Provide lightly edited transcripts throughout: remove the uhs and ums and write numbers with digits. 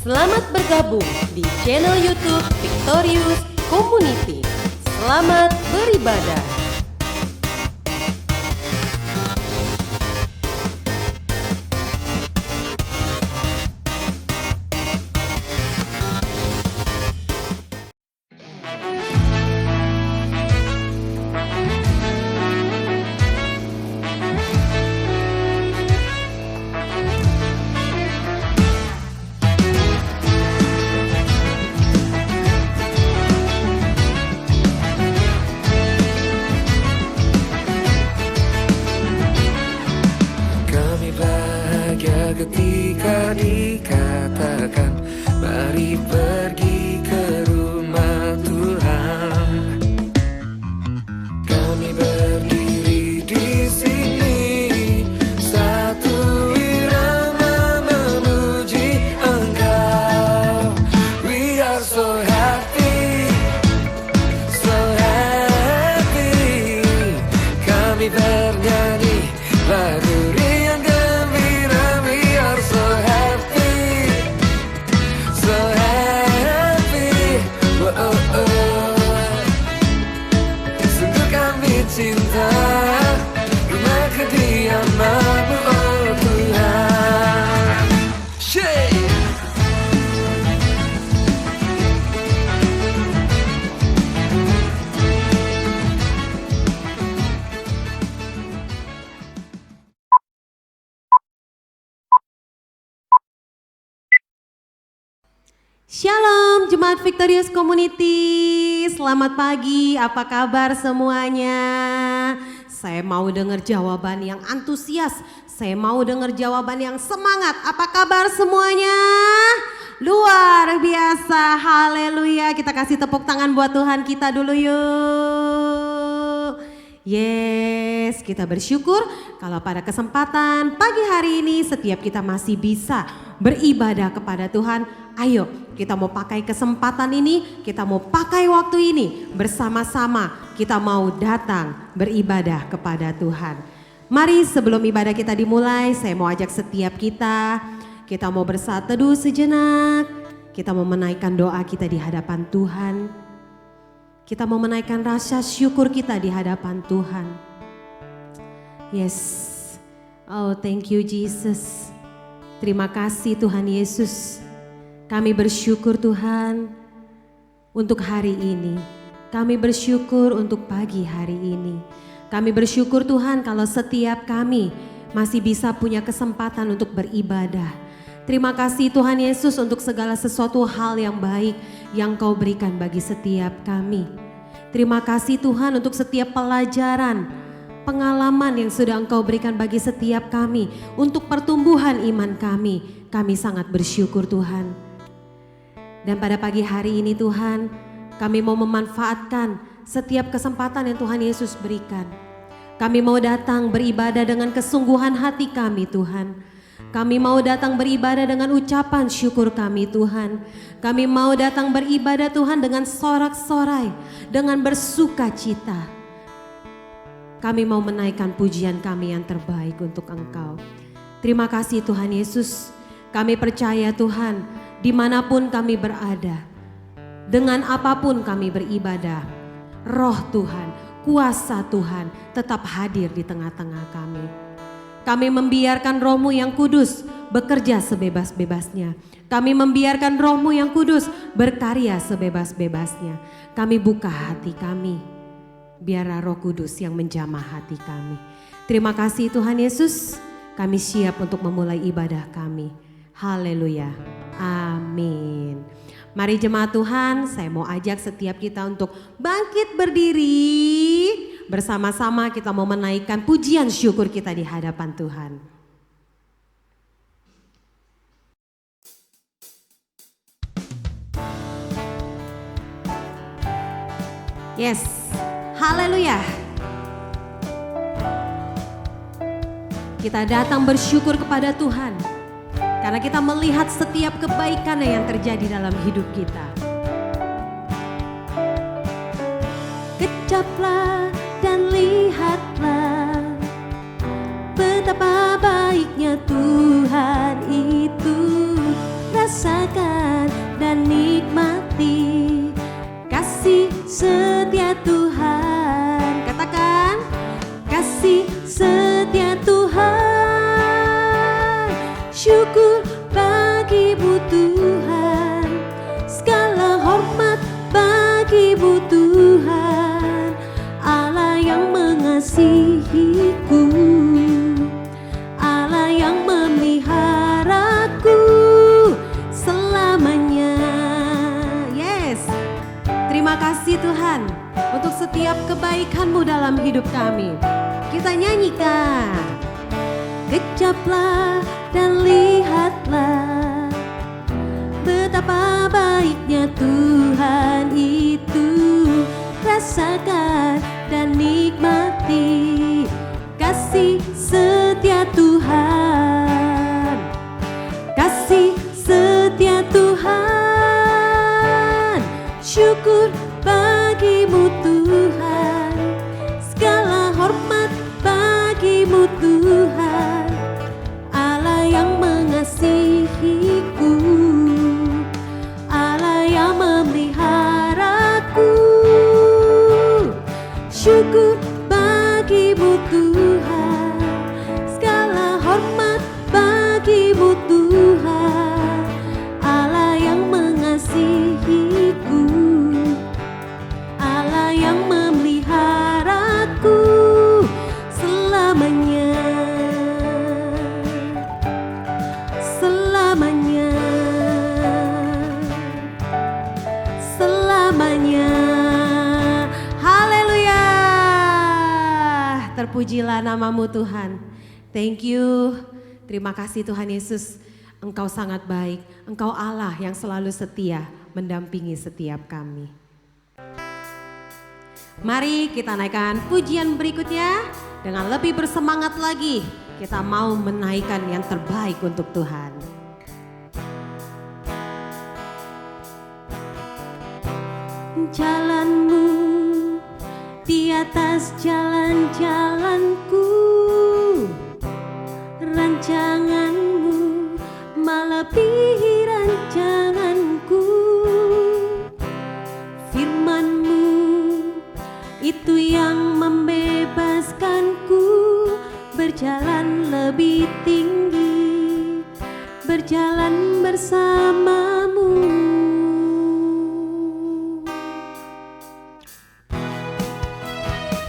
Selamat bergabung di channel YouTube Victorious Community. Selamat beribadah. Ketika dikatakan mari pergi ke rumah Tuhan, kami berdiri di sini satu irama memuji Engkau. We are so happy, kami bernyanyi lagu riang gembira. Cinta rumah kediaman-Mu, oh Tuhan. Shalom Jemaat Victorious Community, selamat pagi, apa kabar semuanya? Saya mau dengar jawaban yang antusias, saya mau dengar jawaban yang semangat. Apa kabar semuanya? Luar biasa, haleluya. Kita kasih tepuk tangan buat Tuhan kita dulu yuk. Yes, kita bersyukur kalau pada kesempatan pagi hari ini setiap kita masih bisa beribadah kepada Tuhan. Ayo kita mau pakai kesempatan ini, kita mau pakai waktu ini bersama-sama, kita mau datang beribadah kepada Tuhan. Mari sebelum ibadah kita dimulai, saya mau ajak setiap kita mau bersatu teduh sejenak, kita mau menaikkan doa kita di hadapan Tuhan. Kita mau menaikkan rasa syukur kita di hadapan Tuhan. Yes, oh thank you Jesus. Terima kasih Tuhan Yesus. Kami bersyukur Tuhan untuk hari ini. Kami bersyukur untuk pagi hari ini. Kami bersyukur Tuhan kalau setiap kami masih bisa punya kesempatan untuk beribadah. Terima kasih Tuhan Yesus untuk segala sesuatu hal yang baik yang Kau berikan bagi setiap kami. Terima kasih Tuhan untuk setiap pelajaran, pengalaman yang sudah Engkau berikan bagi setiap kami. Untuk pertumbuhan iman kami, kami sangat bersyukur Tuhan. Dan pada pagi hari ini Tuhan, kami mau memanfaatkan setiap kesempatan yang Tuhan Yesus berikan. Kami mau datang beribadah dengan kesungguhan hati kami Tuhan. Kami mau datang beribadah dengan ucapan syukur kami Tuhan. Kami mau datang beribadah Tuhan dengan sorak-sorai, dengan bersuka cita. Kami mau menaikkan pujian kami yang terbaik untuk Engkau. Terima kasih Tuhan Yesus. Kami percaya Tuhan, dimanapun kami berada, dengan apapun kami beribadah, roh Tuhan, kuasa Tuhan tetap hadir di tengah-tengah kami. Kami membiarkan Roh-Mu yang kudus bekerja sebebas-bebasnya. Kami membiarkan Roh-Mu yang kudus berkarya sebebas-bebasnya. Kami buka hati kami, biarlah Roh Kudus yang menjamah hati kami. Terima kasih Tuhan Yesus, kami siap untuk memulai ibadah kami. Haleluya, amin. Mari jemaat Tuhan, saya mau ajak setiap kita untuk bangkit berdiri. Bersama-sama kita mau menaikkan pujian syukur kita di hadapan Tuhan. Yes, haleluya. Kita datang bersyukur kepada Tuhan. Karena kita melihat setiap kebaikan yang terjadi dalam hidup kita. Kecaplah dan lihatlah betapa baiknya Tuhan itu. Rasakan nyanyikan. Kecaplah dan lihatlah betapa baiknya Tuhan itu. Rasakan dan nikmati kasih setia Tuhan. Kasih setia Tuhan. Syukur bagimu Tuhan. Segala hormat bagimu Tuhan. Allah yang mengasihiku, Allah yang memeliharaku. Syukur bagimu Tuhan. Segala hormat bagimu Tuhan. Allah yang mengasihiku, Allah yang memeliharaku selamanya. Selamanya. Selamanya. Haleluya. Terpujilah namamu Tuhan. Thank you. Terima kasih Tuhan Yesus. Engkau sangat baik. Engkau Allah yang selalu setia mendampingi setiap kami. Mari kita naikkan pujian berikutnya dengan lebih bersemangat lagi. Kita mau menaikkan yang terbaik untuk Tuhan. Jalanmu di atas jalan-jalanku, rancanganmu melebihi rancanganku. Firman-Mu itu yang membebaskanku, berjalan lebih tinggi, berjalan bersamamu.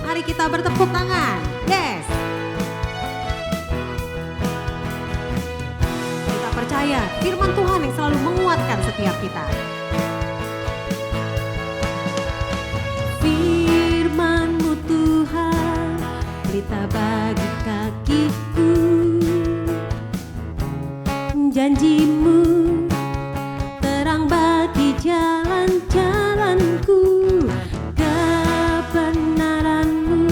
Mari kita bertepuk tangan. Yes. Kita percaya firman Tuhan yang selalu menguatkan setiap kita. Firman-Mu Tuhan, pelita bagi kakiku. Janji-Mu terang bagi jalan-jalanku. Kebenaran-Mu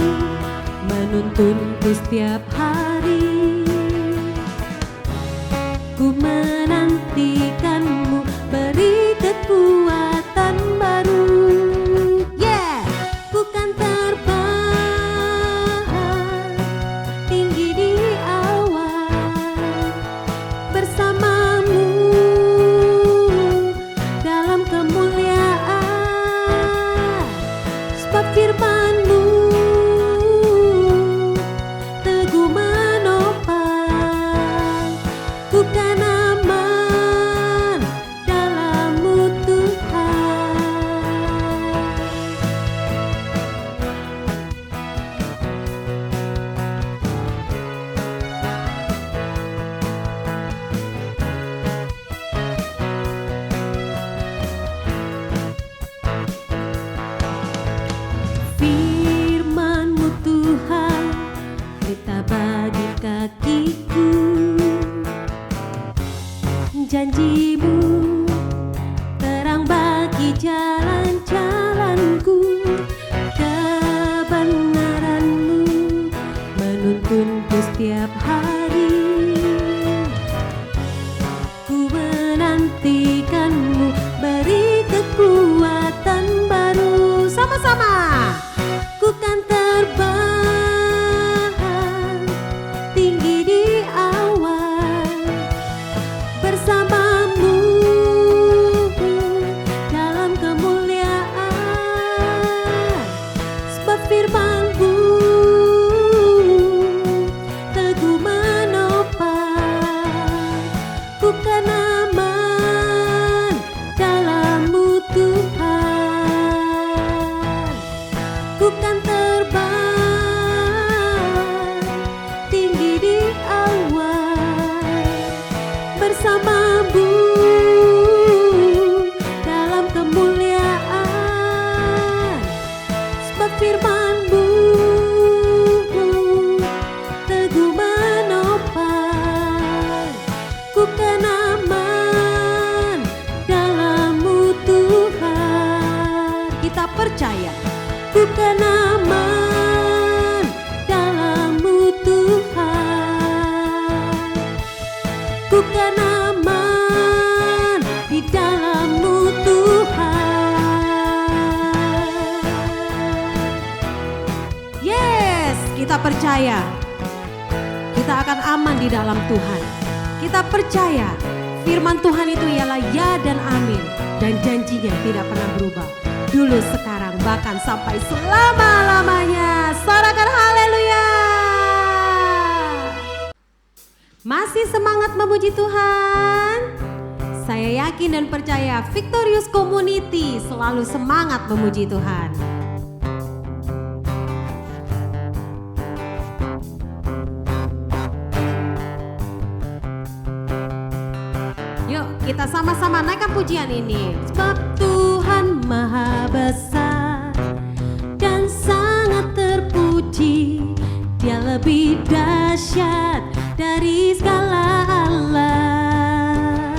menuntunku setiap hari. Ku menantikan-Mu, beri kekuatan baru. Yeah, bukan terbang tinggi di awan, bersamamu dalam kemuliaan. Sebab firman-Mu teguh menopang, ku kan aman dalam-Mu Tuhan. Firman-Mu Tuhan, pelita bagi kakiku. Janji-Mu terang bagi jalan-jalanku. Kebenaran-Mu menuntunku setiap hari. Ku menantikan-Mu, beri kekuatan baru. Sama-sama. Ku kan terbang tinggi di awan, bersamamu percaya kita akan aman di dalam Tuhan. Kita percaya firman Tuhan itu ialah ya dan amin. Dan janjinya tidak pernah berubah. Dulu, sekarang, bahkan sampai selama-lamanya. Sorakan haleluya. Masih semangat memuji Tuhan? Saya yakin dan percaya Victorious Community selalu semangat memuji Tuhan. Yuk kita sama-sama naikkan pujian ini. Sebab Tuhan maha besar dan sangat terpuji. Dia lebih dahsyat dari segala Allah.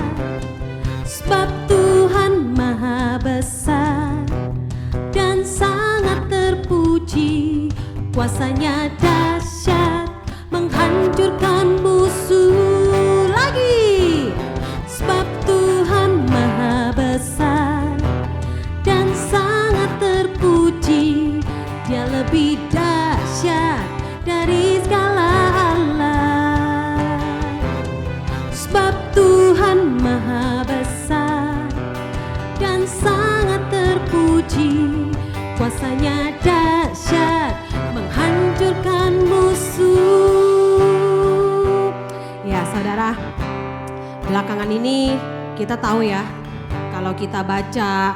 Sebab Tuhan maha besar dan sangat terpuji. Kuasanya dahsyat menghancurkan musuh. Lagi. Sebab Tuhan maha besar dan sangat terpuji. Dia lebih dahsyat dari segala Allah. Sebab Tuhan maha besar dan sangat terpuji. Kuasanya dahsyat menghancurkan musuh. Ya saudara, belakangan ini kita tahu ya, kalau kita baca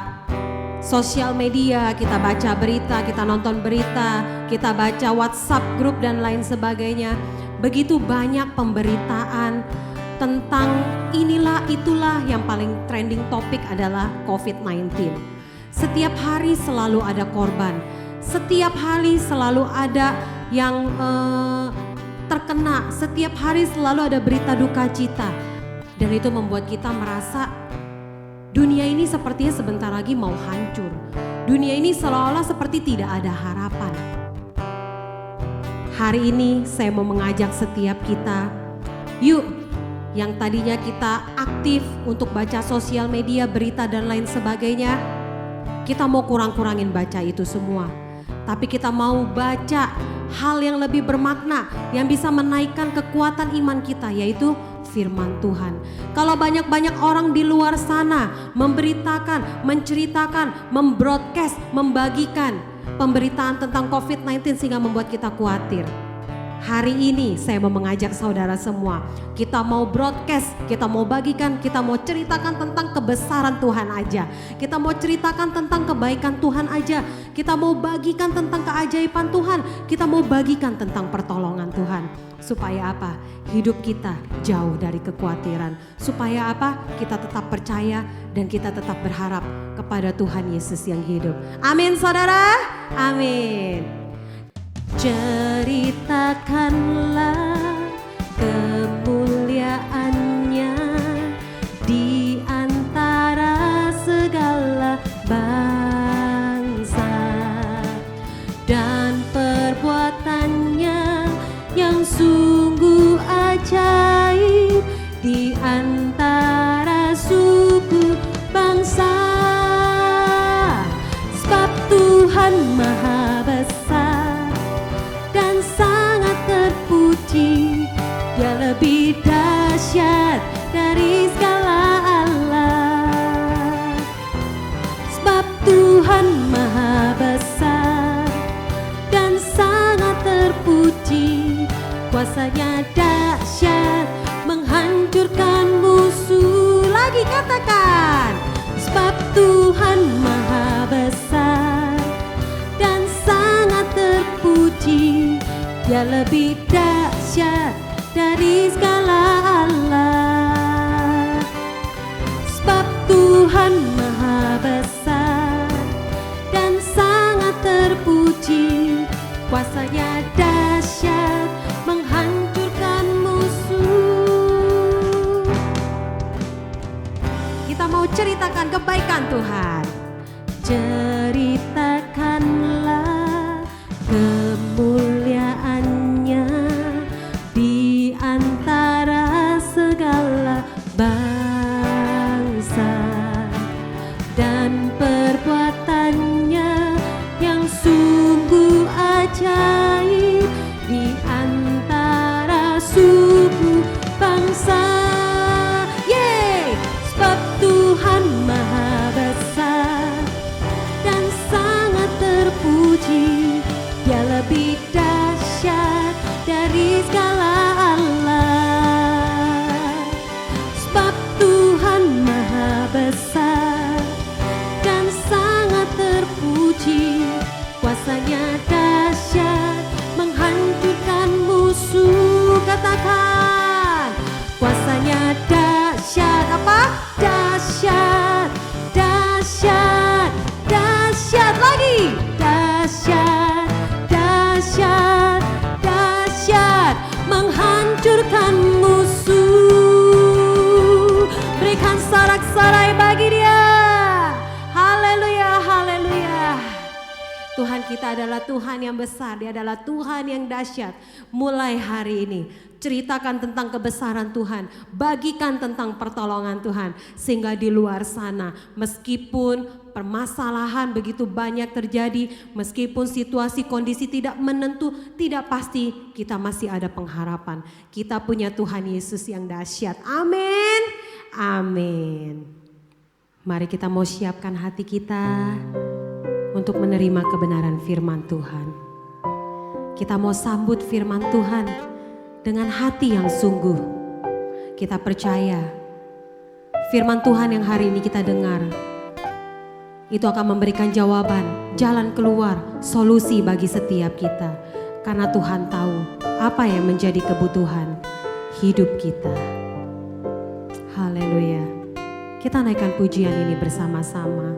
sosial media, kita baca berita, kita nonton berita, kita baca WhatsApp grup dan lain sebagainya, begitu banyak pemberitaan tentang inilah itulah. Yang paling trending topik adalah COVID-19. Setiap hari selalu ada korban, setiap hari selalu ada yang terkena, setiap hari selalu ada berita duka cita. Dan itu membuat kita merasa dunia ini sepertinya sebentar lagi mau hancur. Dunia ini seolah-olah seperti tidak ada harapan. Hari ini saya mau mengajak setiap kita, yuk yang tadinya kita aktif untuk baca sosial media, berita dan lain sebagainya, kita mau kurang-kurangin baca itu semua. Tapi kita mau baca hal yang lebih bermakna, yang bisa menaikkan kekuatan iman kita, yaitu firman Tuhan. Kalau banyak-banyak orang di luar sana memberitakan, menceritakan, membroadcast, membagikan pemberitaan tentang COVID-19 sehingga membuat kita khawatir. Hari ini saya mau mengajak saudara semua, kita mau broadcast, kita mau bagikan, kita mau ceritakan tentang kebesaran Tuhan aja. Kita mau ceritakan tentang kebaikan Tuhan aja. Kita mau bagikan tentang keajaiban Tuhan. Kita mau bagikan tentang pertolongan Tuhan. Supaya apa? Hidup kita jauh dari kekhawatiran. Supaya apa? Kita tetap percaya dan kita tetap berharap kepada Tuhan Yesus yang hidup. Amin saudara, amin. Ceritakanlah kemuliaannya di antara segala bangsa, dan perbuatannya yang sungguh ajaib di antara suku bangsa. Sebab Tuhan maha besar dan sangat terpuji. Dia lebih dahsyat dari segala Allah. Sebab Tuhan maha besar dan sangat terpuji. Kuasanya dahsyat menghancurkan musuh. Lagi katakan, sebab Tuhan maha besar dan sangat terpuji. Dia lebih dahsyat dari segala Allah. Sebab Tuhan maha besar dan sangat terpuji. Kuasanya dahsyat menghancurkan musuh. Kita mau ceritakan kebaikan Tuhan. Ceritakanlah kemuliaannya di antara segala bangsa, dan perbuatannya yang sungguh ajaib di besar, Dia adalah Tuhan yang dahsyat. Mulai hari ini ceritakan tentang kebesaran Tuhan, bagikan tentang pertolongan Tuhan, sehingga di luar sana meskipun permasalahan begitu banyak terjadi, meskipun situasi kondisi tidak menentu, tidak pasti, kita masih ada pengharapan. Kita punya Tuhan Yesus yang dahsyat. Amin. Amin. Mari kita mau siapkan hati kita untuk menerima kebenaran firman Tuhan. Kita mau sambut firman Tuhan dengan hati yang sungguh. Kita percaya firman Tuhan yang hari ini kita dengar itu akan memberikan jawaban, jalan keluar, solusi bagi setiap kita. Karena Tuhan tahu apa yang menjadi kebutuhan hidup kita. Haleluya. Kita naikkan pujian ini bersama-sama.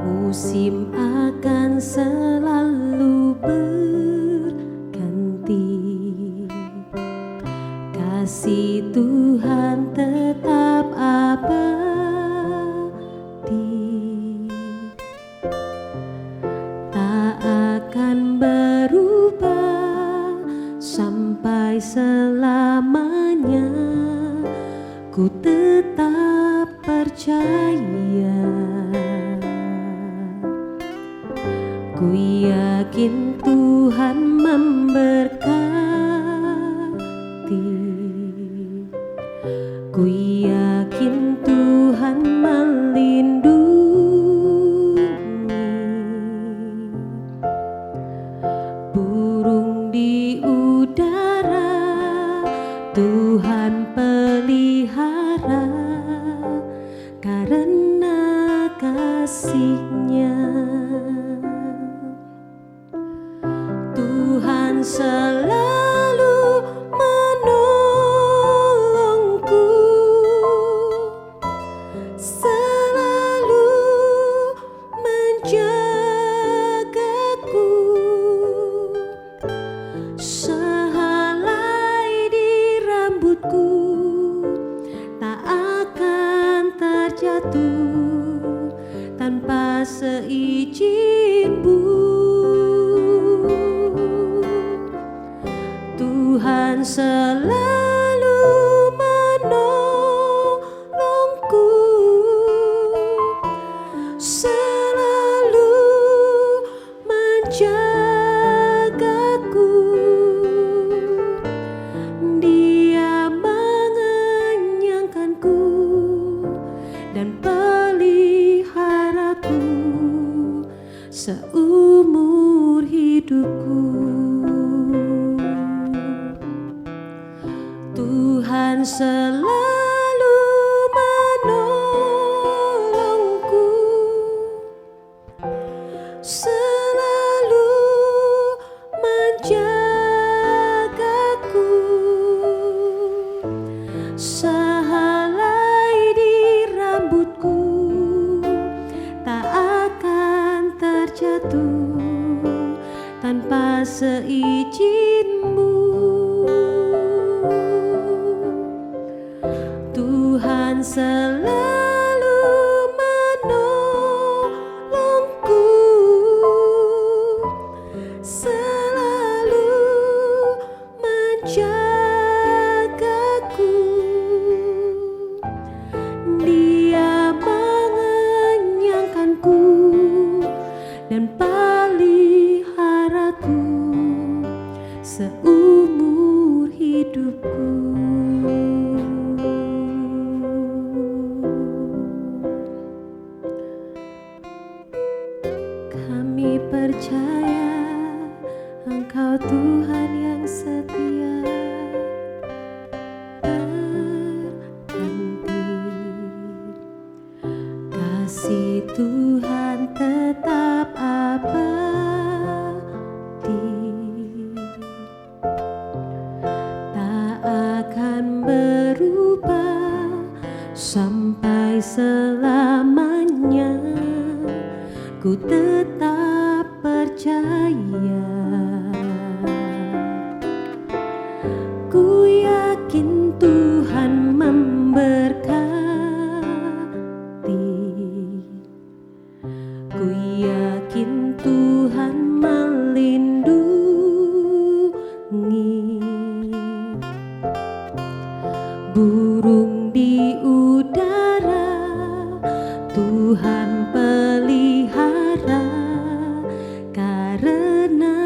Musim akan selalu berganti, kasih Tuhan tetap abadi, tak akan berubah sampai selamanya. Ku tetap percaya, ku yakin Tuhan memberkati, ku yakin Tuhan melindungi. Burung di udara Tuhan pelihara, karena kasih-Nya. Tuhan selalu menolongku, selalu menjagaku. Sehelai di rambutku tak akan terjatuh tanpa seizin-Mu. Tuhan selalu menolongku, selalu menjagaku. Dia mengenyangkanku dan peliharaku seumur hidupku. Tuhan selalu menolongku, selalu menjagaku. Sehelai di rambutku tak akan terjatuh tanpa seizin-Mu. Tuhan selalu menolongku, selalu menjagaku. Dia mengenyangkanku dan peliharaku seumur hidupku. Kami percaya Engkau Tuhan yang setia, berganti, kasih Tuhan tetap abadi, tak akan berubah sampai selamanya. Ku tetap percaya, ku yakin Tuhan memberkati, ku yakin burung di udara Tuhan pelihara karena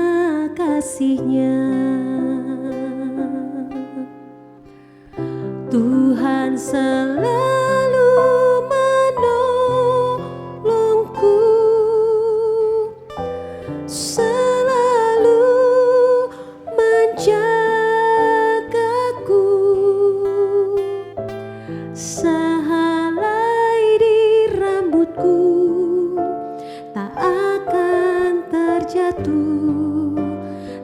kasih-Nya. Tuhan selalu menolongku, selalu menjagaku, sehelai di rambutku tak akan terjatuh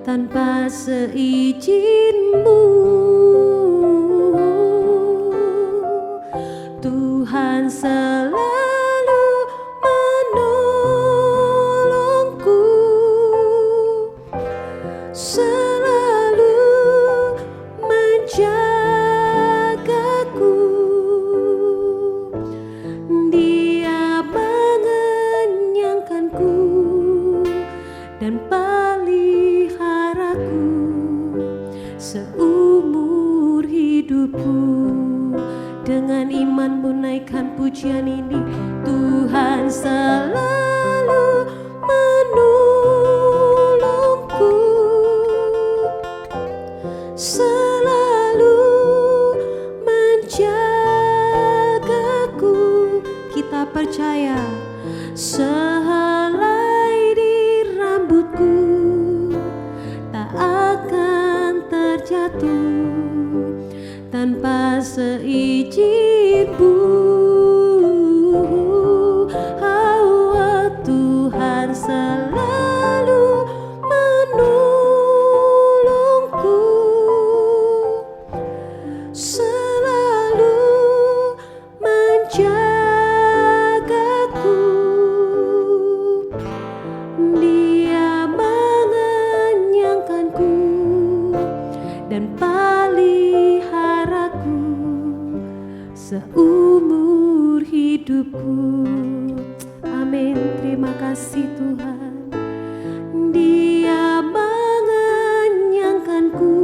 tanpa seizin-Mu. Tuhan selalu menolongku, selalu menjagaku. Dia mengenyangkanku dan peliharaku seumur hidupku. Dengan imanmu naikkan pujian ini. Tuhan selalu menolongku, selalu menjagaku. Kita percaya, sehelai di rambutku tak akan terjatuh tanpa seizin-Mu. Tuhan selalu menolongku, selalu menjagaku. Dia mengenyangkanku dan peliharaku seumur hidupku. Amin. Terima kasih Tuhan. Dia mengenyangkanku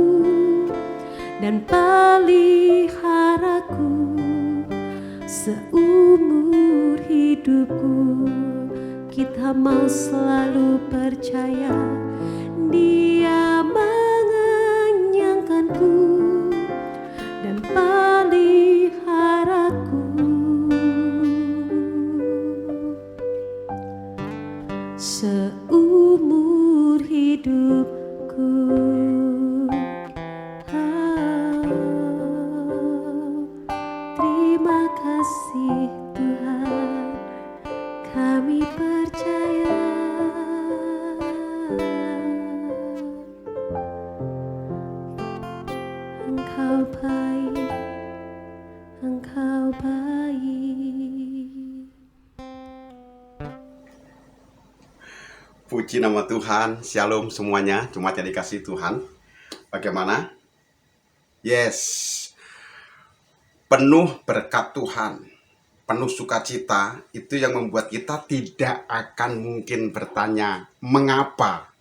dan peliharaku seumur hidupku. Kita mau selalu percaya, Dia mengenyangkanku dan peliharaku seumur hidupku. Terima kasih Tuhan, kami percaya Engkau baik, Engkau baik. Puji nama Tuhan, Shalom semuanya, jemaat yang dikasihi Tuhan. Bagaimana? Yes, penuh berkat Tuhan, penuh sukacita, itu yang membuat kita tidak akan mungkin bertanya, mengapa?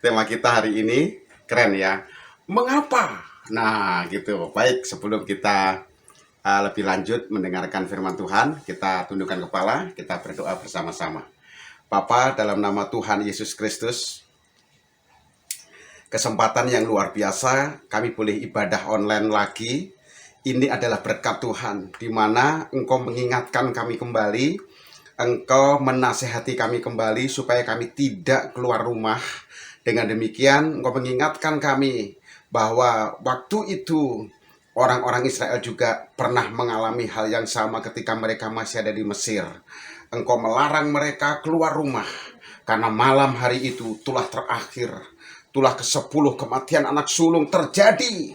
Tema kita hari ini keren ya, mengapa? Nah gitu, baik sebelum kita lebih lanjut mendengarkan firman Tuhan, kita tundukkan kepala, kita berdoa bersama-sama. Bapa, dalam nama Tuhan Yesus Kristus, kesempatan yang luar biasa, kami boleh ibadah online lagi. Ini adalah berkat Tuhan, di mana Engkau mengingatkan kami kembali, Engkau menasehati kami kembali supaya kami tidak keluar rumah. Dengan demikian, Engkau mengingatkan kami bahwa waktu itu orang-orang Israel juga pernah mengalami hal yang sama ketika mereka masih ada di Mesir. Engkau melarang mereka keluar rumah, karena malam hari itu tulah terakhir, tulah ke-10 kematian anak sulung terjadi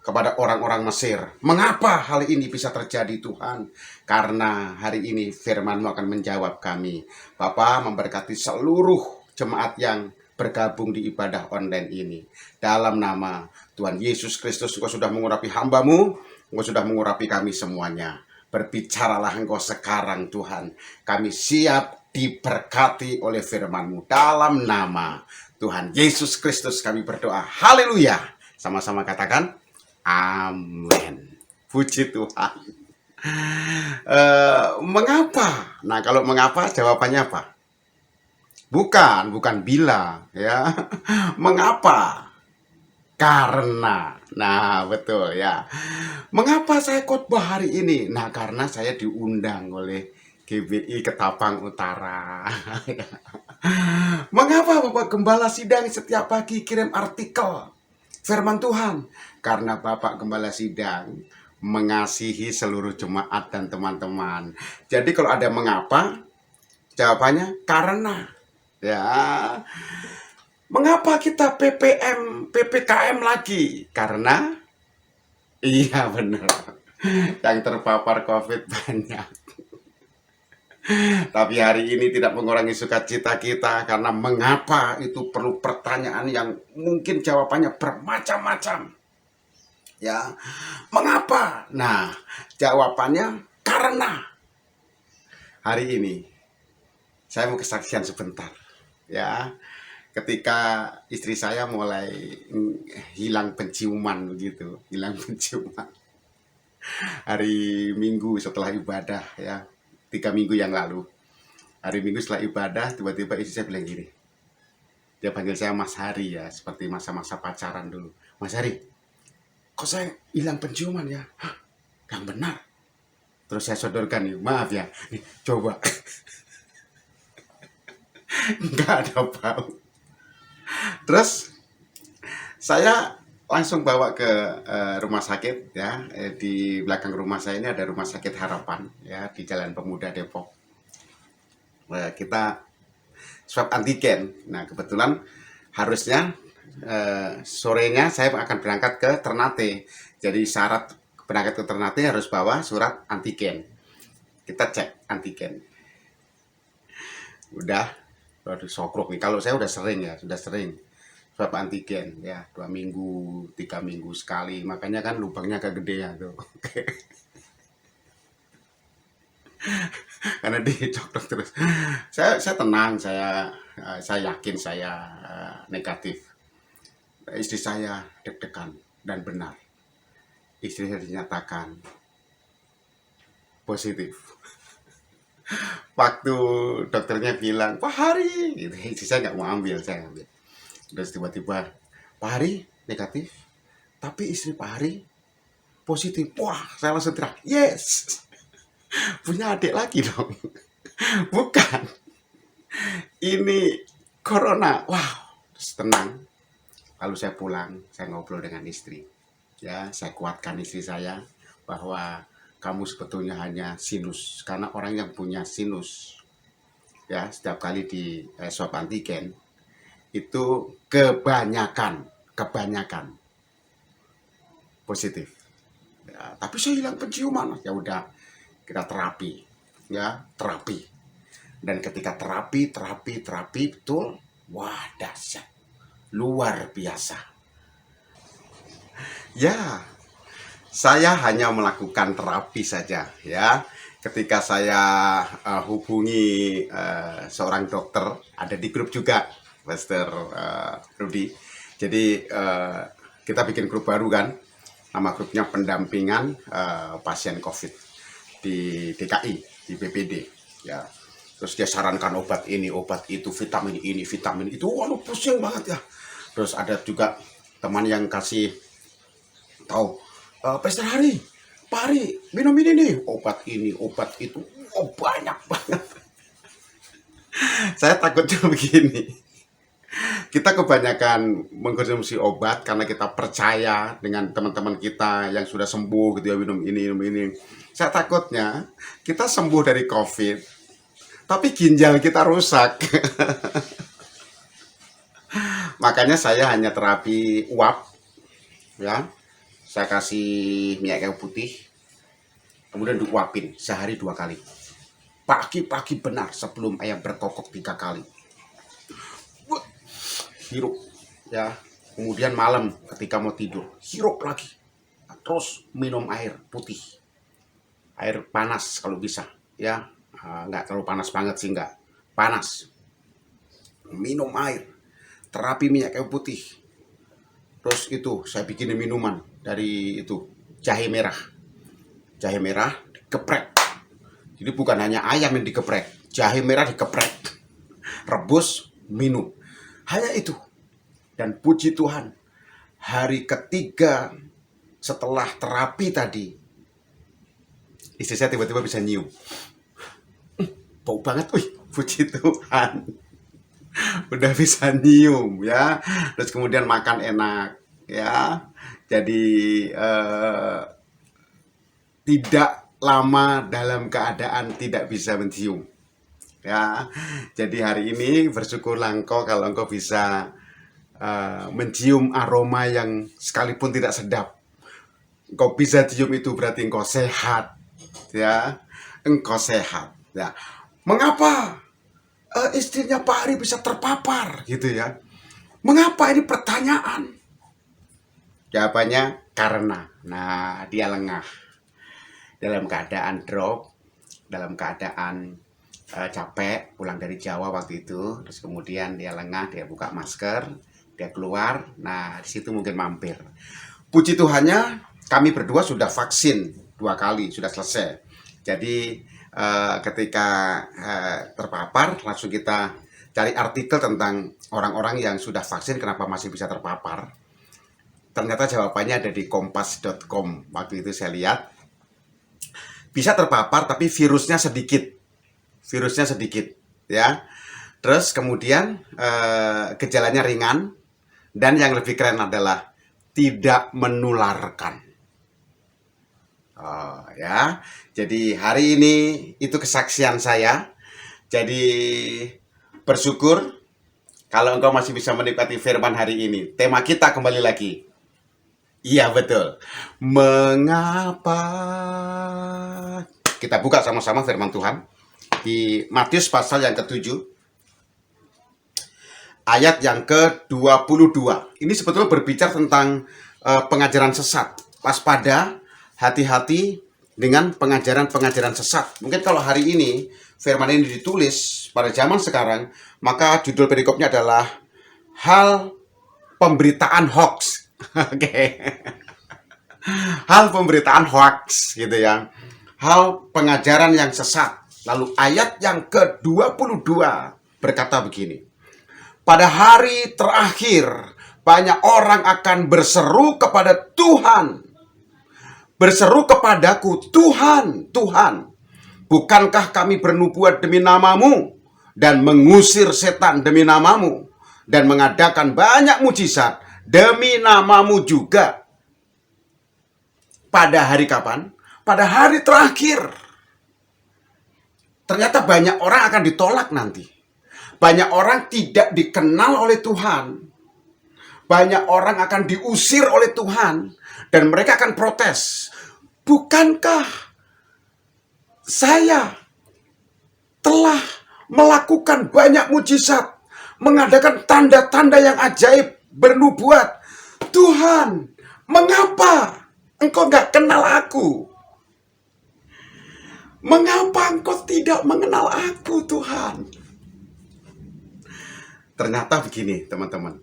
kepada orang-orang Mesir. Mengapa hal ini bisa terjadi Tuhan? Karena hari ini firman-Mu akan menjawab kami. Bapa memberkati seluruh jemaat yang bergabung di ibadah online ini. Dalam nama Tuhan Yesus Kristus, Engkau sudah mengurapi hamba-Mu, Engkau sudah mengurapi kami semuanya. Berbicaralah Engkau sekarang Tuhan. Kami siap diberkati oleh firman-Mu. Dalam nama Tuhan Yesus Kristus kami berdoa. Haleluya. Sama-sama katakan Amin. Puji Tuhan. Mengapa? Nah, kalau mengapa jawabannya apa? Bukan bila, ya. Mengapa? Karena. Nah, betul ya. Mengapa saya khotbah hari ini? Nah, karena saya diundang oleh GBI Ketapang Utara. Mengapa Bapak Gembala Sidang setiap pagi kirim artikel firman Tuhan? Karena Bapak Gembala Sidang mengasihi seluruh jemaat dan teman-teman. Jadi kalau ada mengapa, jawabannya karena. Ya. Mengapa kita PPKM lagi? Karena iya benar. Yang terpapar COVID banyak. Tapi hari ini tidak mengurangi sukacita kita karena mengapa itu perlu pertanyaan yang mungkin jawabannya bermacam-macam. Ya, mengapa? Nah, jawabannya karena hari ini saya mau kesaksian sebentar. Ya, ketika istri saya mulai hilang penciuman begitu, hilang penciuman. Hari Minggu setelah ibadah ya. 3 minggu yang lalu, hari Minggu setelah ibadah, tiba-tiba istri saya bilang gini, dia panggil saya Mas Hari ya, seperti masa-masa pacaran dulu. Mas Hari, kok saya hilang penciuman ya? Hah, yang benar. Terus saya sodorkan nih, maaf ya, nih, coba. Nggak ada bau. Terus saya langsung bawa ke rumah sakit ya. Di belakang rumah saya ini ada rumah sakit Harapan ya, di Jalan Pemuda Depok. Kita swab antigen. Nah, kebetulan harusnya sorenya saya akan berangkat ke Ternate. Jadi syarat berangkat ke Ternate harus bawa surat antigen. Kita cek antigen. Udah sokrok nih. Kalau saya udah sering ya, sudah sering swab antigen ya, 2 minggu 3 minggu sekali, makanya kan lubangnya agak gede ya tuh. Karena dicokok terus. Saya tenang, saya yakin saya negatif. Istri saya deg-degan dan benar. Istri saya dinyatakan positif. Waktu dokternya bilang Pak Hari, gitu, istri saya nggak mau ambil, saya ambil. Terus tiba-tiba Pak Hari negatif, tapi istri Pak Hari positif. Wah, saya langsung teriak, yes, punya adik lagi dong. Bukan, ini corona. Wow, terus tenang. Lalu saya pulang, saya ngobrol dengan istri. Ya, saya kuatkan istri saya bahwa kamu sebetulnya hanya sinus, karena orang yang punya sinus ya setiap kali di swab antigen itu kebanyakan positif. Ya, tapi saya hilang penciuman. Ya udah, kita terapi, ya terapi. Dan ketika terapi betul, wah dahsyat, luar biasa. Ya, saya hanya melakukan terapi saja, ya. Ketika saya hubungi seorang dokter, ada di grup juga. Master Rudy. Jadi kita bikin grup baru kan, nama grupnya pendampingan pasien COVID di DKI, di BPD. Ya, terus dia sarankan obat ini, obat itu, vitamin ini, vitamin itu. Waduh, pusing banget ya. Terus ada juga teman yang kasih tahu, Pastor Hari, Pak Hari, minum ini nih, obat ini, obat itu. Oh, banyak banget. Saya takutnya begini. Kita kebanyakan mengkonsumsi obat karena kita percaya dengan teman-teman kita yang sudah sembuh gitu ya, minum ini. Saya takutnya kita sembuh dari COVID, tapi ginjal kita rusak. Makanya saya hanya terapi uap, ya. Saya kasih minyak kayu putih, kemudian diuapin sehari 2 kali. Pagi-pagi benar sebelum ayam berkokok 3 kali. Hirup ya, kemudian malam ketika mau tidur hirup lagi, terus minum air putih, air panas kalau bisa ya, nggak terlalu panas banget sih, nggak panas, minum air, terapi minyak kayu putih, Terus itu saya bikin minuman dari itu jahe merah. Jahe merah dikeprek. Jadi bukan hanya ayam yang dikeprek, jahe merah dikeprek. Rebus, minum. Hanya itu. Dan puji Tuhan, hari ketiga setelah terapi tadi, istri saya tiba-tiba bisa nyium. Bau banget, wih, puji Tuhan. Udah bisa nyium ya. Terus kemudian makan enak ya. Jadi tidak lama dalam keadaan tidak bisa mencium. Ya. Jadi hari ini bersyukurlah engkau kalau engkau bisa mencium aroma yang sekalipun tidak sedap. Engkau bisa cium itu berarti engkau sehat. Ya. Engkau sehat. Ya. Mengapa istrinya Pak Ari bisa terpapar gitu ya? Mengapa ini pertanyaan? Jawabannya karena, dia lengah dalam keadaan drop, dalam keadaan capek pulang dari Jawa waktu itu, terus kemudian dia lengah, dia buka masker, dia keluar, di situ mungkin mampir. Puji Tuhannya, kami berdua sudah vaksin 2 kali, sudah selesai. Jadi ketika terpapar, langsung kita cari artikel tentang orang-orang yang sudah vaksin kenapa masih bisa terpapar. Ternyata jawabannya ada di kompas.com. Waktu itu saya lihat bisa terpapar tapi virusnya sedikit ya. Terus kemudian gejalanya ringan dan yang lebih keren adalah tidak menularkan. Ya, jadi hari ini itu kesaksian saya. Jadi bersyukur kalau engkau masih bisa menikmati firman hari ini. Tema kita kembali lagi. Iya betul. Mengapa? Kita buka sama-sama firman Tuhan di Matius pasal yang ke-7 ayat yang ke-22. Ini sebetulnya berbicara tentang pengajaran sesat. Waspada, hati-hati dengan pengajaran-pengajaran sesat. Mungkin kalau hari ini firman ini ditulis pada zaman sekarang, maka judul perikopnya adalah hal pemberitaan hoax. Oke. Hal pemberitaan hoax gitu ya. Hal pengajaran yang sesat. Lalu ayat yang ke-22 berkata begini. Pada hari terakhir banyak orang akan berseru kepada Tuhan. Berseru kepadaku, Tuhan, Tuhan, bukankah kami bernubuat demi namamu dan mengusir setan demi namamu dan mengadakan banyak mujizat demi namamu juga? Pada hari kapan? Pada hari terakhir. Ternyata banyak orang akan ditolak nanti. Banyak orang tidak dikenal oleh Tuhan. Banyak orang akan diusir oleh Tuhan. Dan mereka akan protes. Bukankah saya telah melakukan banyak mujizat, mengadakan tanda-tanda yang ajaib, bernubuat. Tuhan, mengapa engkau gak kenal aku? Mengapa engkau tidak mengenal aku, Tuhan? Ternyata begini, teman-teman.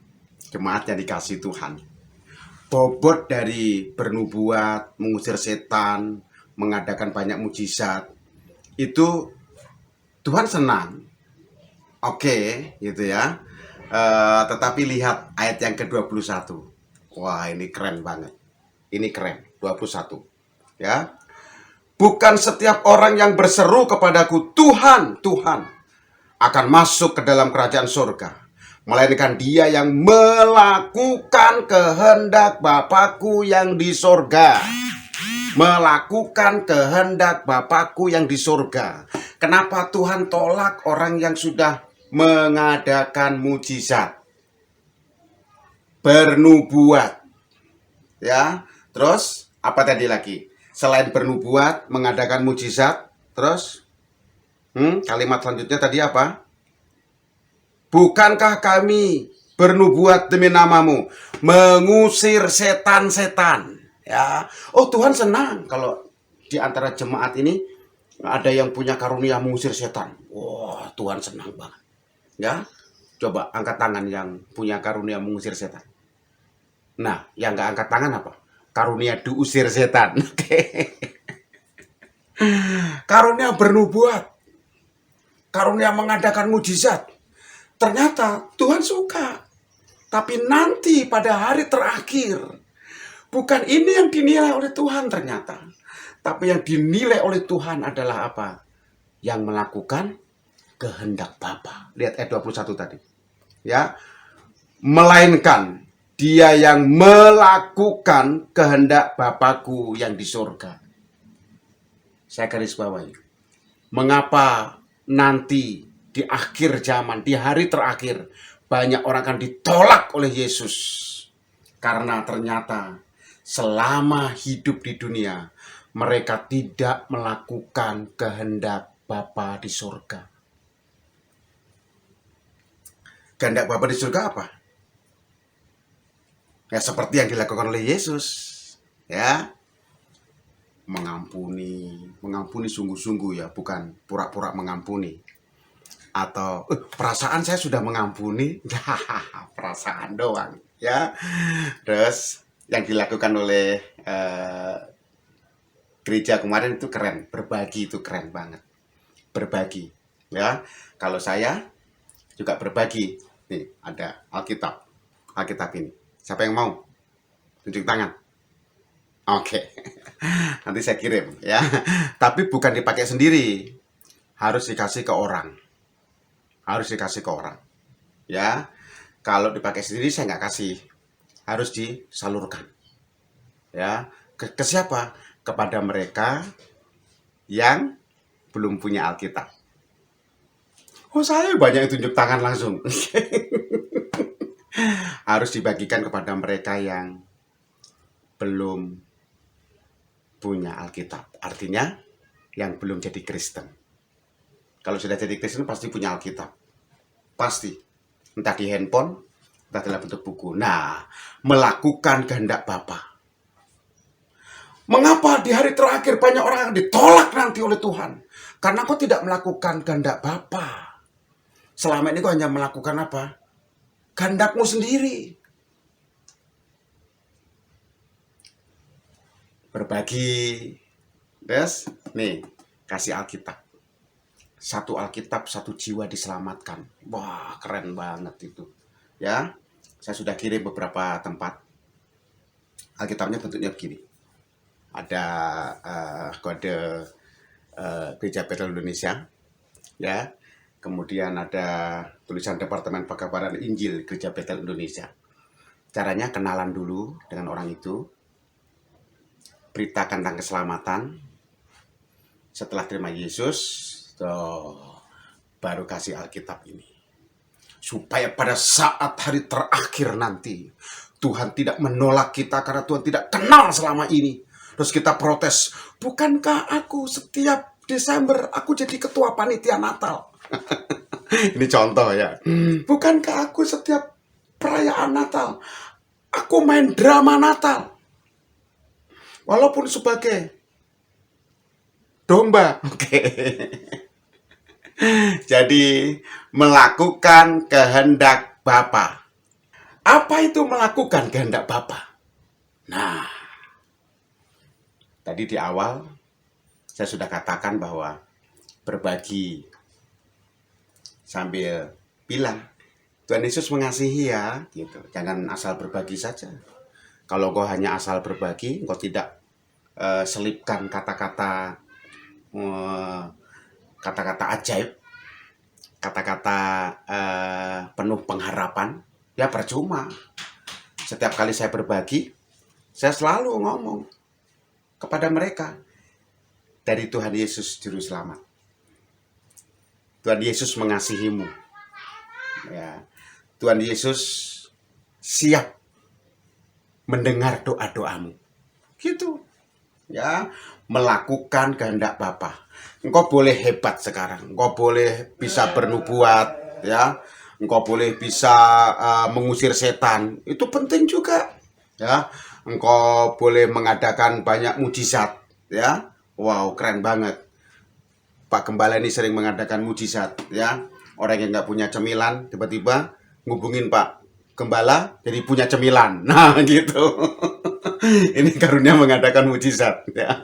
Jemaat yang dikasih Tuhan. Bobot dari bernubuat, mengusir setan, mengadakan banyak mujizat, itu Tuhan senang. Oke, gitu ya. Tetapi lihat ayat yang ke-21. Wah, ini keren banget. Ini keren, 21. Ya. Bukan setiap orang yang berseru kepadaku, Tuhan, Tuhan, akan masuk ke dalam kerajaan surga. Melainkan dia yang melakukan kehendak Bapakku yang di surga. Melakukan kehendak Bapakku yang di surga. Kenapa Tuhan tolak orang yang sudah mengadakan mujizat? Bernubuat. Ya, terus apa tadi lagi? Selain bernubuat, mengadakan mujizat, terus kalimat selanjutnya tadi apa? Bukankah kami bernubuat demi namamu, mengusir setan-setan? Ya, oh Tuhan senang kalau di antara jemaat ini ada yang punya karunia mengusir setan. Wah, Tuhan senang banget. Ya, coba angkat tangan yang punya karunia mengusir setan. Nah, yang nggak angkat tangan apa? Karunia diusir setan. Oke. Karunia bernubuat, karunia mengadakan mujizat. Ternyata Tuhan suka. Tapi nanti pada hari terakhir, bukan ini yang dinilai oleh Tuhan ternyata. Tapi yang dinilai oleh Tuhan adalah apa? Yang melakukan kehendak Bapa. Lihat ayat 21 tadi. Ya. Melainkan dia yang melakukan kehendak Bapakku yang di surga. Saya garis bawahi. Mengapa nanti di akhir zaman, di hari terakhir, banyak orang akan ditolak oleh Yesus. Karena ternyata selama hidup di dunia, mereka tidak melakukan kehendak Bapa di surga. Kehendak Bapa di surga apa? Ya seperti yang dilakukan oleh Yesus. Ya. Mengampuni sungguh-sungguh ya, bukan pura-pura mengampuni. Atau perasaan saya sudah mengampuni, perasaan doang ya. Terus yang dilakukan oleh gereja kemarin itu keren, berbagi itu keren banget, berbagi ya. Kalau saya juga berbagi, nih ada Alkitab ini, siapa yang mau tunjuk tangan? Oke. Nanti saya kirim ya. Tapi bukan dipakai sendiri, harus dikasih ke orang. Harus dikasih ke orang. Ya. Kalau dipakai sendiri saya nggak kasih. Harus disalurkan. Ya. Ke siapa? Kepada mereka yang belum punya Alkitab. Oh, saya banyak yang tunjuk tangan langsung. Harus dibagikan kepada mereka yang belum punya Alkitab. Artinya yang belum jadi Kristen. Kalau sudah jadi Kristen pasti punya Alkitab. Pasti. Entah di handphone, entah dalam bentuk buku. Nah, melakukan kehendak Bapa. Mengapa di hari terakhir banyak orang yang ditolak nanti oleh Tuhan? Karena kau tidak melakukan kehendak Bapa. Selama ini kau hanya melakukan apa? Kehendakmu sendiri. Berbagi. Terus, nih, kasih Alkitab. Satu Alkitab, satu jiwa diselamatkan. Wah, keren banget itu. Ya, saya sudah kirim beberapa tempat. Alkitabnya bentuknya begini. Ada kode Gereja Betel Indonesia. Ya, kemudian ada tulisan Departemen Pekabaran Injil Gereja Betel Indonesia. Caranya kenalan dulu dengan orang itu. Beritakan tentang keselamatan. Setelah terima Yesus, baru kasih Alkitab ini. Supaya pada saat hari terakhir nanti, Tuhan tidak menolak kita karena Tuhan tidak kenal selama ini. Terus kita protes, bukankah aku setiap Desember aku jadi ketua panitia Natal? Ini contoh ya. Bukankah aku setiap perayaan Natal aku main drama Natal? Walaupun sebagai domba. Oke. Jadi melakukan kehendak Bapa. Apa itu melakukan kehendak Bapa? Nah, tadi di awal saya sudah katakan bahwa berbagi sambil bilang Tuhan Yesus mengasihi ya, gitu. Jangan asal berbagi saja. Kalau kau hanya asal berbagi, kau tidak selipkan kata-kata ajaib, kata-kata penuh pengharapan, ya percuma. Setiap kali saya berbagi, saya selalu ngomong kepada mereka dari Tuhan Yesus Juru Selamat. Tuhan Yesus mengasihimu. Ya. Tuhan Yesus siap mendengar doa-doamu. Gitu. Ya, melakukan kehendak Bapa. Engkau boleh hebat sekarang. Engkau boleh bisa bernubuat, ya. Engkau boleh bisa mengusir setan. Itu penting juga. Ya. Engkau boleh mengadakan banyak mujizat, ya. Wow, keren banget. Pak Gembala ini sering mengadakan mujizat, ya. Orang yang nggak punya cemilan tiba-tiba ngubungin Pak gembala jadi punya cemilan. Nah, gitu. Ini karunia mengadakan mujizat, ya.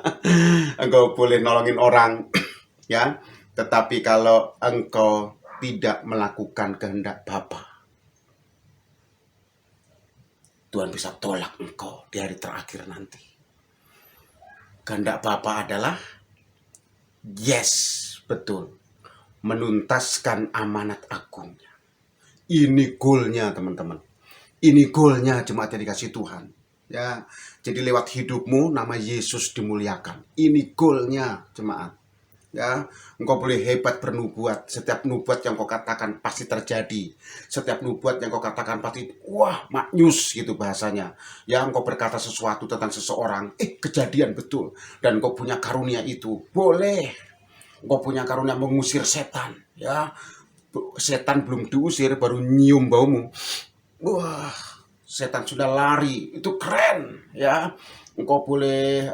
Engkau boleh nolongin orang, ya. Tetapi kalau engkau tidak melakukan kehendak Bapa, Tuhan bisa tolak engkau di hari terakhir nanti. Kehendak Bapa adalah yes, betul, menuntaskan amanat agungnya. Ini goalnya, teman-teman. Ini goalnya jemaat yang dikasih Tuhan. Ya, jadi lewat hidupmu nama Yesus dimuliakan. Ini goalnya, jemaat. Ya, engkau boleh hebat bernubuat. Setiap nubuat yang kau katakan pasti terjadi. Setiap nubuat yang kau katakan pasti wah, maknyus gitu bahasanya. Ya, engkau berkata sesuatu tentang seseorang, kejadian betul. Dan engkau punya karunia itu. Boleh. Engkau punya karunia mengusir setan, ya. Setan belum diusir baru nyium baumu. Wah, setan sudah lari. Itu keren, ya. Engkau boleh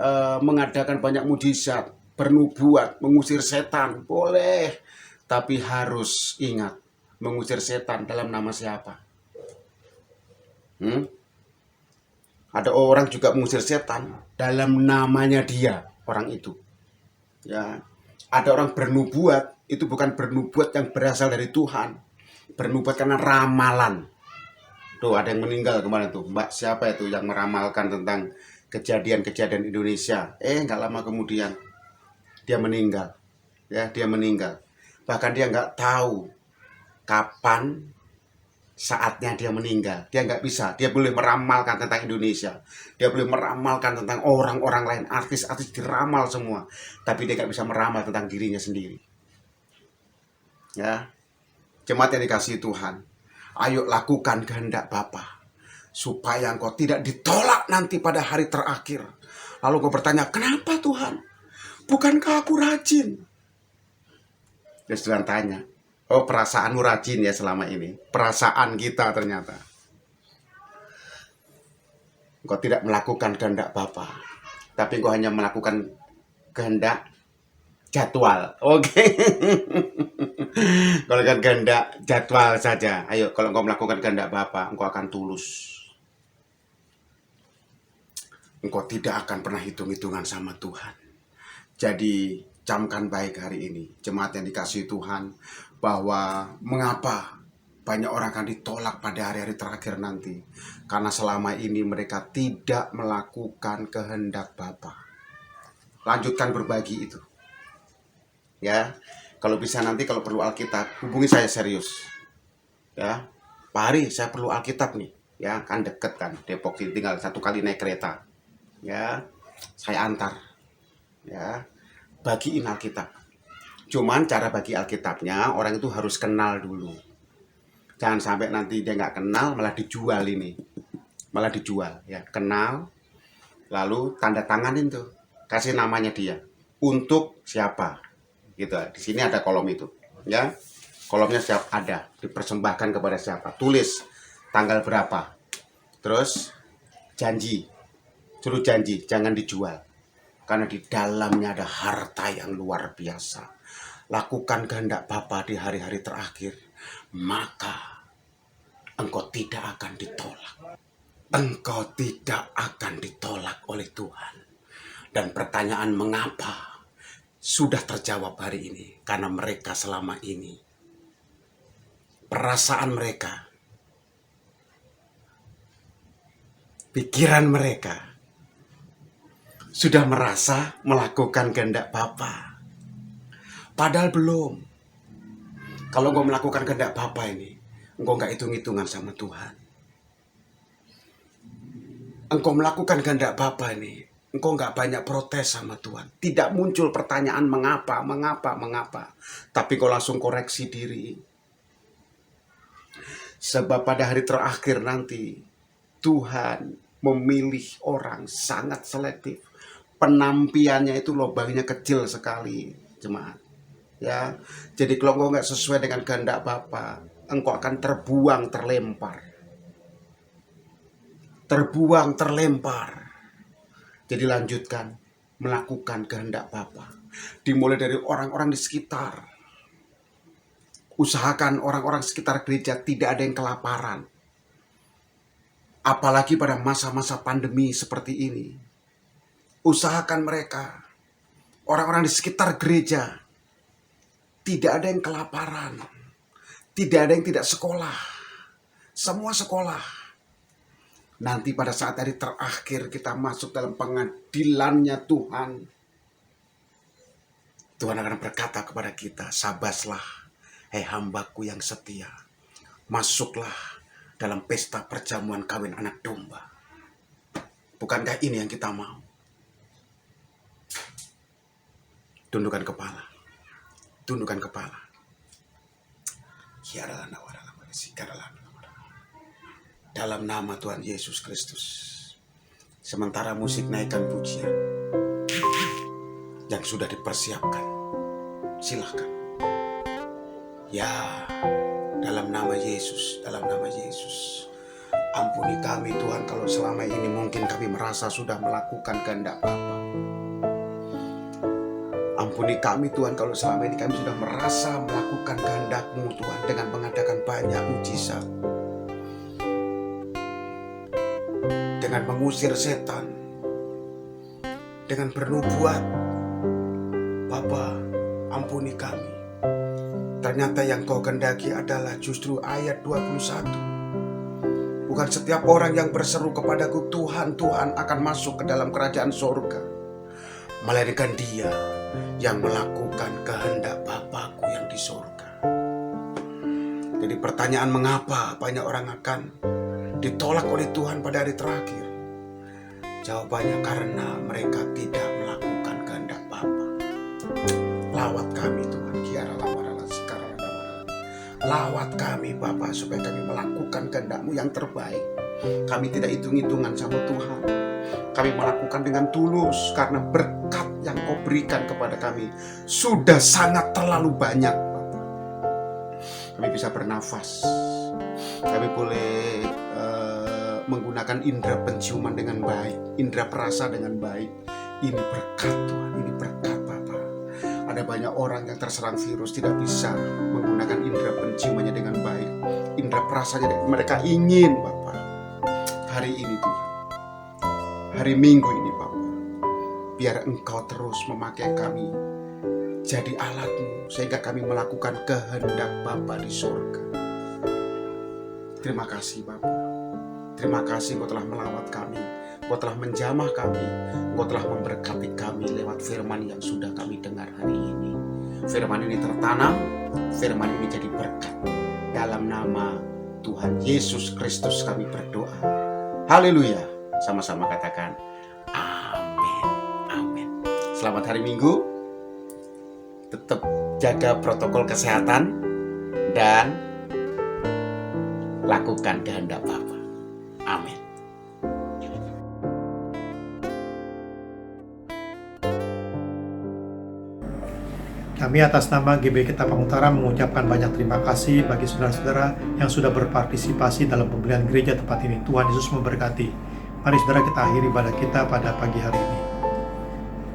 mengadakan banyak mujizat, bernubuat, mengusir setan, boleh. Tapi harus ingat, mengusir setan dalam nama siapa? Ada orang juga mengusir setan dalam namanya dia, orang itu. Ya, ada orang bernubuat, itu bukan bernubuat yang berasal dari Tuhan. Bernubuat karena ramalan. Tuh, ada yang meninggal kemarin tuh. Mbak siapa itu yang meramalkan tentang kejadian-kejadian Indonesia? Nggak lama kemudian dia meninggal. Ya, dia meninggal. Bahkan dia nggak tahu kapan saatnya dia meninggal. Dia nggak bisa. Dia boleh meramalkan tentang Indonesia. Dia boleh meramalkan tentang orang-orang lain. Artis-artis diramal semua. Tapi dia nggak bisa meramal tentang dirinya sendiri. Ya, jemaat yang dikasihi Tuhan, ayo lakukan kehendak Bapa supaya engkau tidak ditolak nanti pada hari terakhir. Lalu engkau bertanya, kenapa Tuhan? Bukankah aku rajin? Terus Tuhan tanya, oh perasaanmu rajin ya selama ini. Perasaan kita ternyata. Engkau tidak melakukan kehendak Bapa, tapi engkau hanya melakukan kehendak jadwal. Oke. Kalau kan kehendak jadwal saja. Ayo, kalau engkau melakukan kehendak Bapa, engkau akan tulus. Engkau tidak akan pernah hitung-hitungan sama Tuhan. Jadi, camkan baik hari ini, jemaat yang dikasihi Tuhan, bahwa mengapa banyak orang akan ditolak pada hari-hari terakhir nanti. Karena selama ini mereka tidak melakukan kehendak Bapa. Lanjutkan berbagi itu. Ya, kalau bisa nanti kalau perlu Alkitab, hubungi saya serius. Ya, Pak Hari, saya perlu Alkitab nih. Ya, kan deket kan, Depok ini tinggal 1 kali naik kereta. Ya, saya antar. Ya, bagiin Alkitab. Cuman cara bagi Alkitabnya orang itu harus kenal dulu. Jangan sampai nanti dia nggak kenal malah dijual ini. Malah dijual, ya. Kenal, lalu tanda tanganin tuh. Kasih namanya dia. Untuk siapa? Gitu. Di sini ada kolom itu, ya. Kolomnya siap ada, dipersembahkan kepada siapa? Tulis tanggal berapa. Terus janji. Suruh janji, jangan dijual. Karena di dalamnya ada harta yang luar biasa. Lakukan kehendak Bapa di hari-hari terakhir, maka engkau tidak akan ditolak. Engkau tidak akan ditolak oleh Tuhan. Dan pertanyaan mengapa sudah terjawab hari ini. Karena mereka selama ini, perasaan mereka, pikiran mereka, sudah merasa melakukan kehendak Bapa. Padahal belum. Kalau engkau melakukan kehendak Bapa ini, engkau nggak hitung-hitungan sama Tuhan. Engkau melakukan kehendak Bapa ini, engkau nggak banyak protes sama Tuhan. Tidak muncul pertanyaan mengapa. Tapi kau langsung koreksi diri. Sebab pada hari terakhir nanti, Tuhan memilih orang sangat selektif. Penampiannya itu lubangnya kecil sekali, jemaat. Ya, jadi kalau engkau nggak sesuai dengan kehendak Bapa, engkau akan terbuang, terlempar. Jadi lanjutkan melakukan kehendak Bapa. Dimulai dari orang-orang di sekitar. Usahakan orang-orang sekitar gereja tidak ada yang kelaparan. Apalagi pada masa-masa pandemi seperti ini. Usahakan mereka, orang-orang di sekitar gereja, tidak ada yang kelaparan, tidak ada yang tidak sekolah, semua sekolah. Nanti pada saat hari terakhir kita masuk dalam pengadilannya Tuhan, Tuhan akan berkata kepada kita, "Sabaslah, hei hambaku yang setia, masuklah dalam pesta perjamuan kawin anak domba." Bukankah ini yang kita mau? Tundukkan kepala. Tundukkan kepala. Dalam nama Tuhan Yesus Kristus. Sementara musik naikkan pujian yang sudah dipersiapkan, silahkan. Ya, dalam nama Yesus, dalam nama Yesus. Ampuni kami Tuhan kalau selama ini mungkin kami merasa sudah melakukan kehendak Bapa. Ampuni kami Tuhan kalau selama ini kami sudah merasa melakukan kehendak-Mu Tuhan dengan mengadakan banyak mujizat, dengan mengusir setan, dengan bernubuat. Bapa, ampuni kami. Ternyata yang Kau kehendaki adalah justru ayat 21. Bukan setiap orang yang berseru kepadaku, Tuhan, Tuhan, akan masuk ke dalam kerajaan surga, melainkan dia yang melakukan kehendak Bapa-Ku yang di surga. Jadi pertanyaan mengapa banyak orang akan ditolak oleh Tuhan pada hari terakhir? Jawabannya karena mereka tidak melakukan kehendak Bapa. Lawat kami Tuhan, lawat kami Bapa supaya kami melakukan kehendak-Mu yang terbaik. Kami tidak hitung-hitungan sama Tuhan. Kami melakukan dengan tulus karena berkat yang Kau berikan kepada kami sudah sangat terlalu banyak Bapa. Kami bisa bernafas. Kami boleh menggunakan indera penciuman dengan baik, indera perasa dengan baik. Ini berkat Tuhan, ini berkat Bapa. Ada banyak orang yang terserang virus tidak bisa menggunakan indera penciumannya dengan baik, indera perasanya. Mereka ingin Bapa, hari ini Tuhan, hari Minggu ini Bapa, biar Engkau terus memakai kami jadi alat-Mu sehingga kami melakukan kehendak Bapa di surga. Terima kasih Bapa. Terima kasih Engkau telah melawat kami, Engkau telah menjamah kami, Engkau telah memberkati kami lewat firman yang sudah kami dengar hari ini. Firman ini tertanam, firman ini jadi berkat. Dalam nama Tuhan Yesus Kristus kami berdoa. Haleluya. Sama-sama katakan amin. Amin. Selamat hari Minggu. Tetap jaga protokol kesehatan dan lakukan kehendak Bapa. Amin. Kami atas nama GBI Ketapang Utara mengucapkan banyak terima kasih bagi saudara-saudara yang sudah berpartisipasi dalam pembelian gereja tempat ini. Tuhan Yesus memberkati. Mari saudara kita akhiri ibadah kita pada pagi hari ini.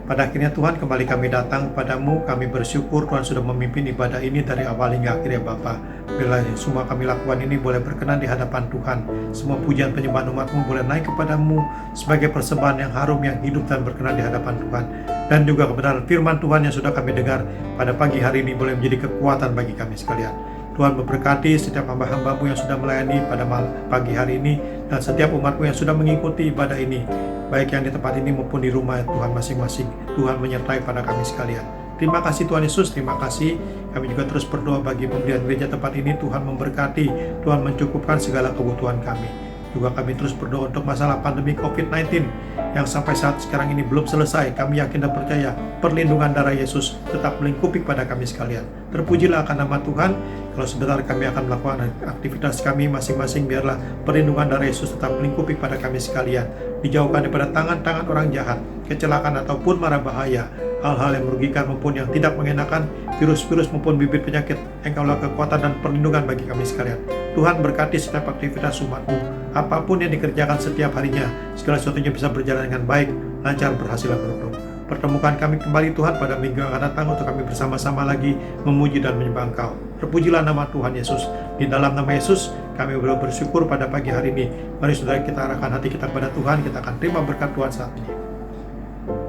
Pada akhirnya Tuhan, kembali kami datang kepadamu. Kami bersyukur Tuhan sudah memimpin ibadah ini dari awal hingga akhir ya Bapa. Bila semua kami lakukan ini boleh berkenan di hadapan Tuhan. Semua pujian penyembahan umat-Mu boleh naik kepadamu sebagai persembahan yang harum, yang hidup dan berkenan di hadapan Tuhan. Dan juga kebenaran firman Tuhan yang sudah kami dengar pada pagi hari ini boleh menjadi kekuatan bagi kami sekalian. Tuhan memberkati setiap hamba-hamba-Mu yang sudah melayani pada pagi hari ini, dan setiap umat-Mu yang sudah mengikuti ibadah ini, baik yang di tempat ini maupun di rumah Tuhan masing-masing. Tuhan menyertai pada kami sekalian. Terima kasih Tuhan Yesus, terima kasih. Kami juga terus berdoa bagi pemberian gereja tempat ini. Tuhan memberkati, Tuhan mencukupkan segala kebutuhan kami. Juga kami terus berdoa untuk masalah pandemi COVID-19 yang sampai saat sekarang ini belum selesai. Kami yakin dan percaya perlindungan darah Yesus tetap melingkupi pada kami sekalian. Terpujilah akan nama Tuhan. Kalau sebentar kami akan melakukan aktivitas kami masing-masing, biarlah perlindungan darah Yesus tetap melingkupi pada kami sekalian. Dijauhkan daripada tangan-tangan orang jahat, kecelakaan ataupun mara bahaya, hal-hal yang merugikan maupun yang tidak mengenakan, virus-virus maupun bibit penyakit. Engkaulah kekuatan dan perlindungan bagi kami sekalian. Tuhan berkati setiap aktivitas umat-Mu, apapun yang dikerjakan setiap harinya, segala sesuatunya bisa berjalan dengan baik, lancar, berhasil dan beruntung. Pertemukan kami kembali Tuhan pada minggu yang akan datang untuk kami bersama-sama lagi memuji dan menyembah Engkau. Terpujilah nama Tuhan Yesus. Di dalam nama Yesus Kami bersyukur pada pagi hari ini. Mari saudara kita arahkan hati kita kepada Tuhan, kita akan terima berkat Tuhan saat ini.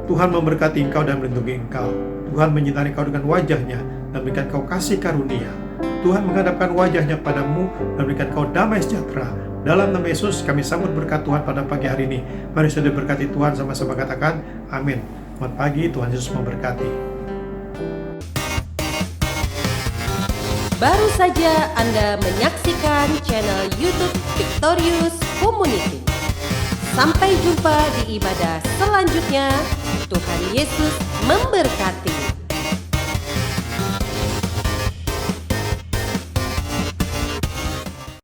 Tuhan memberkati engkau dan melindungi engkau. Tuhan menyinari engkau dengan wajah-Nya dan memberikan engkau kasih karunia. Tuhan menghadapkan wajah-Nya padamu dan memberikan engkau damai sejahtera. Dalam nama Yesus kami sambut berkat Tuhan pada pagi hari ini. Mari saudara berkati Tuhan, sama-sama katakan amin. Selamat pagi, Tuhan Yesus memberkati. Baru saja Anda menyaksikan channel YouTube Victorious Community. Sampai jumpa di ibadah selanjutnya. Tuhan Yesus memberkati.